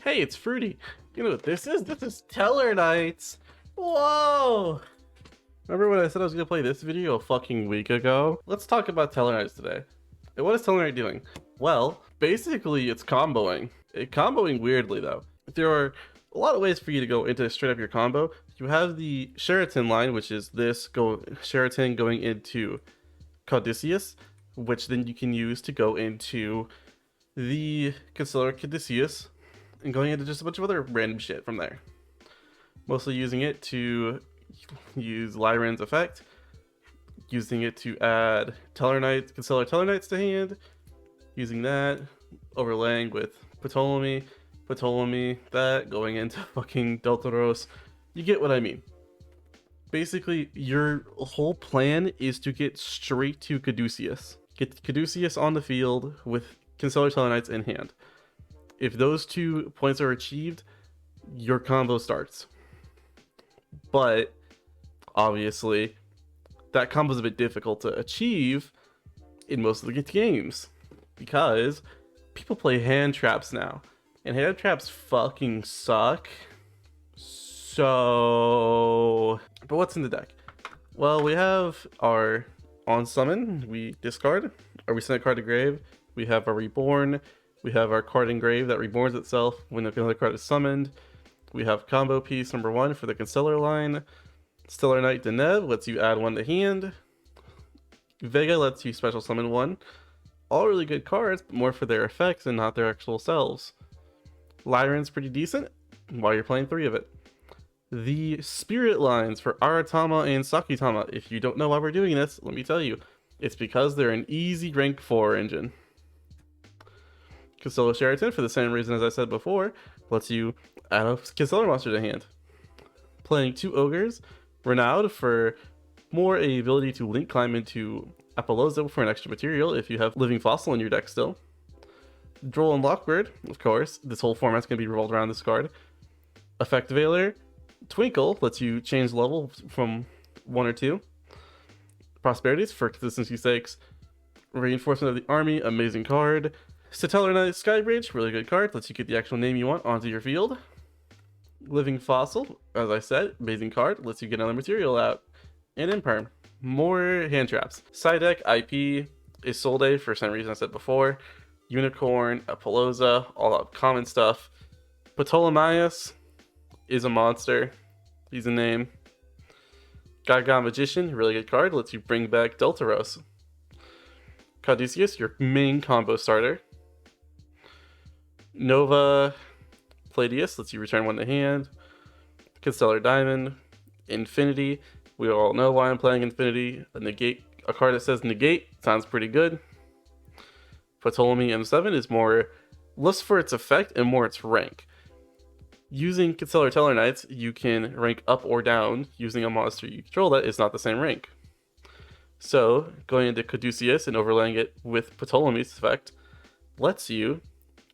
Hey, it's Fruity. You know what this is? This is Tellarknights. Whoa! Remember when I said I was gonna play this video a fucking week ago? Let's talk about Tellarknights today. And what is Tellarknight doing? Well, basically it's comboing. Comboing weirdly though. There are a lot of ways for you to go into straight up your combo. You have the Sheraton line, which is this Sheraton going into Caduceus, which then you can use to go into the Concealer Caduceus and going into just a bunch of other random shit from there. Mostly using it to use Lyran's effect, using it to add Tellarknights, Concealer Tellarknights to hand, using that, overlaying with Ptolemy, that, going into fucking Deltaros. You get what I mean. Basically, your whole plan is to get straight to Caduceus. Get Caduceus on the field with Concealer Tellarknights in hand. If those 2 points are achieved, your combo starts. But obviously, that combo is a bit difficult to achieve in most of the games because people play hand traps now, and hand traps fucking suck. So, but what's in the deck? Well, we have our on summon, we discard, or we send a card to grave. We have our reborn. We have our card in grave that reborns itself when another card is summoned. We have combo piece number 1 for the Concealer line. Stellar Knight Deneb lets you add 1 to hand. Vega lets you special summon 1. All really good cards, but more for their effects and not their actual selves. Lyran's pretty decent while you're playing 3 of it. The spirit lines for Aratama and Sakitama. If you don't know why we're doing this, let me tell you. It's because they're an easy rank 4 engine. Concealer Sheraton, for the same reason as I said before, lets you add a Concealer monster to hand. Playing 2 Ogres, Renowned for more a ability to link climb into Apolloza for an extra material if you have Living Fossil in your deck still. Droll and Lockbird, of course, this whole format's going to be revolved around this card. Effect Veiler, Twinkle lets you change level from 1 or 2. Prosperities for consistency's sakes. Reinforcement of the Army, amazing card. Tellarknight Skybridge, really good card, lets you get the actual name you want onto your field. Living Fossil, as I said, amazing card, lets you get another material out. And Imperm, more hand traps. Side deck, IP, Isolde for some reason I said before. Unicorn, Apolloza, all that common stuff. Ptolemaeus is a monster, he's a name. Gaga Magician, really good card, lets you bring back Deltaros. Caduceus, your main combo starter. Nova Palladius lets you return 1 to hand. Constellar Diamond. Infinity, we all know why I'm playing Infinity. A card that says negate sounds pretty good. Ptolemy M7 is more less for its effect and more its rank. Using Concealer Tellarknights, you can rank up or down using a monster you control that is not the same rank. So, going into Caduceus and overlaying it with Ptolemy's effect lets you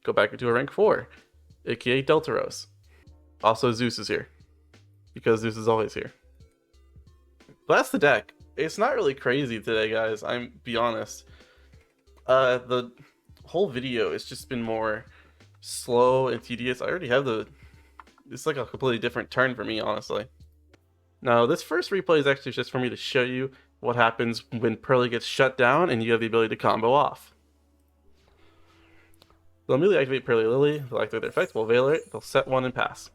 go back into a rank 4, aka Deltaros. Also, Zeus is here, because Zeus is always here. But that's the deck. It's not really crazy today, guys, I'm be honest. The whole video has just been more slow and tedious. I already have it's like a completely different turn for me, honestly. Now, this first replay is actually just for me to show you what happens when Pearly gets shut down and you have the ability to combo off. They'll immediately activate Pearly Lily, they'll activate their effect, we'll veil it, they'll set 1 and pass.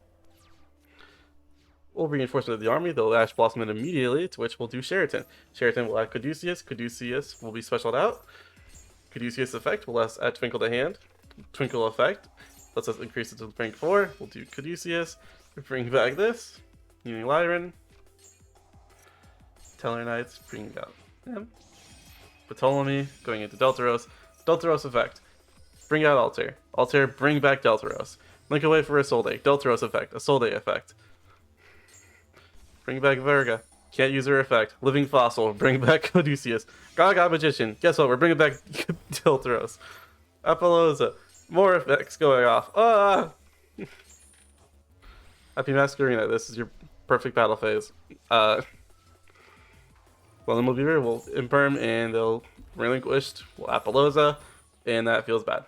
We'll reinforcement of the army, they'll Ash Blossom it immediately, to which we'll do Sheraton. Sheraton will add Caduceus, Caduceus will be specialed out. Caduceus effect will let us add Twinkle to hand. Twinkle effect lets us increase it to rank 4, we'll do Caduceus, bring back this, using Lyran. Tellarknights, bring out him. Ptolemy, going into Deltaros. Deltaros effect. Bring out Altair. Altair, bring back Deltaros. Link away for Isolde. Deltaros effect. Isolde effect. Bring back Verga. Can't use her effect. Living Fossil. Bring back Caduceus. Gaga Magician. Guess what? We're bringing back Deltaros. Apolloza. More effects going off. Ah! Happy Masquerina. This is your perfect battle phase. Well, then we'll Imperm and they'll relinquished. We'll Apolloza, and that feels bad.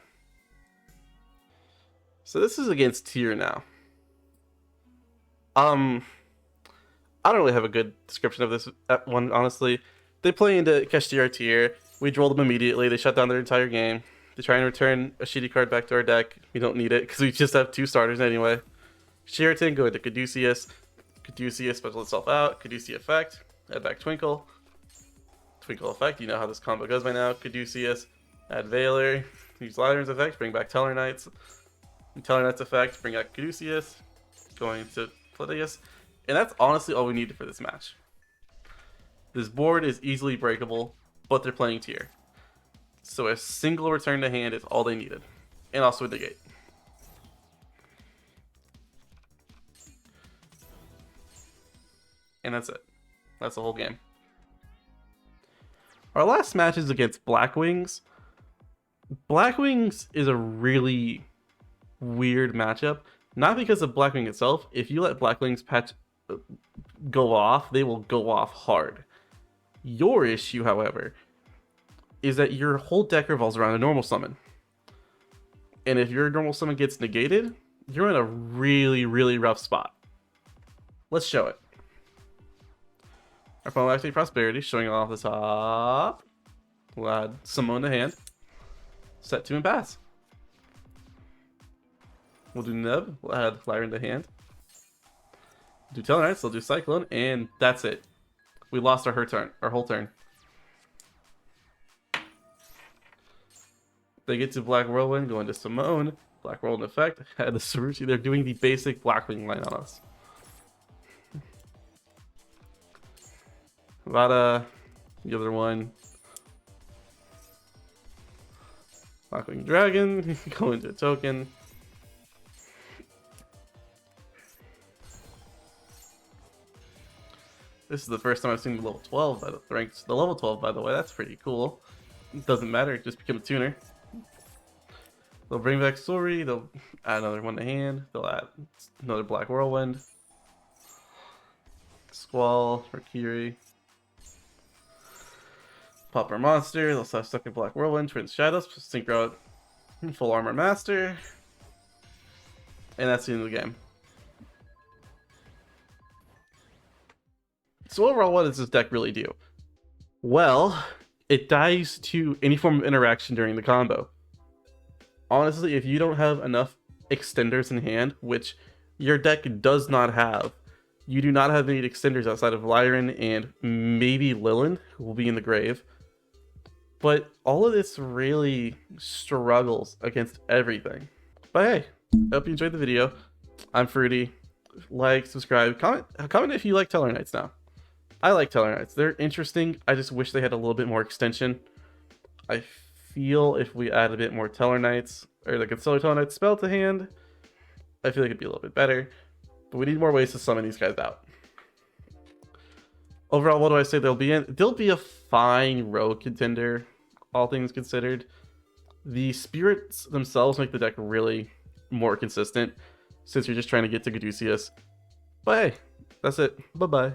So this is against Tier now. I don't really have a good description of this one, honestly. They play into Kashtir Tier. We droll them immediately. They shut down their entire game. They try and return a shitty card back to our deck. We don't need it because we just have 2 starters anyway. Sheraton, go into Caduceus. Caduceus special itself out. Caduceus effect. Add back Twinkle. Twinkle effect. You know how this combo goes by now. Caduceus. Add Veiler. Use Lyran's effect. Bring back Tellarknights. Tellarknights effect. Bring back Caduceus. Going to Platius. And that's honestly all we needed for this match. This board is easily breakable, but they're playing Tier. So a single return to hand is all they needed. And also a negate. And that's it. That's the whole game. Our last match is against Blackwings. Blackwings is a really weird matchup. Not because of Blackwing itself. If you let Blackwings go off, they will go off hard. Your issue, however, is that your whole deck revolves around a normal summon. And if your normal summon gets negated, you're in a really, really rough spot. Let's show it. Our opponent activate Prosperity, showing off the top. We'll add Simone to hand. Set 2 and pass. We'll do Neb, we'll add Lyran to hand. Do Tellarknights, they'll do Cyclone, and that's it. We lost our whole turn. They get to Black Whirlwind, go into Simone, Black Whirlwind effect, add the Saruchi. They're doing the basic Blackwing line on us. Vada, the other one. Blackwing Dragon, go into a token. This is the first time I've seen the level 12 by the level 12, by the way. That's pretty cool. It doesn't matter, just become a tuner. They'll bring back Sori, they'll add another one to hand, they'll add another Black Whirlwind. Squall, Mercury. Pop our monster, they'll start stuck in Black Whirlwind, Twin Shadows, Synchro out, Full Armor Master. And that's the end of the game. So overall, what does this deck really do? Well, it dies to any form of interaction during the combo. Honestly, if you don't have enough extenders in hand, which your deck does not have, you do not have any extenders outside of Lyran and maybe Lilin, who will be in the grave. But all of this really struggles against everything. But hey, I hope you enjoyed the video. I'm Fruity. Like, subscribe, comment if you like Tellarknights now. I like Tellarknights. They're interesting. I just wish they had a little bit more extension. I feel if we add a bit more Tellarknights, or like a Tellarknight spell to hand, I feel like it'd be a little bit better. But we need more ways to summon these guys out. Overall, what do I say they'll be in? They'll be a fine rogue contender, all things considered. The spirits themselves make the deck really more consistent, since you're just trying to get to Caduceus. But hey, that's it. Bye-bye.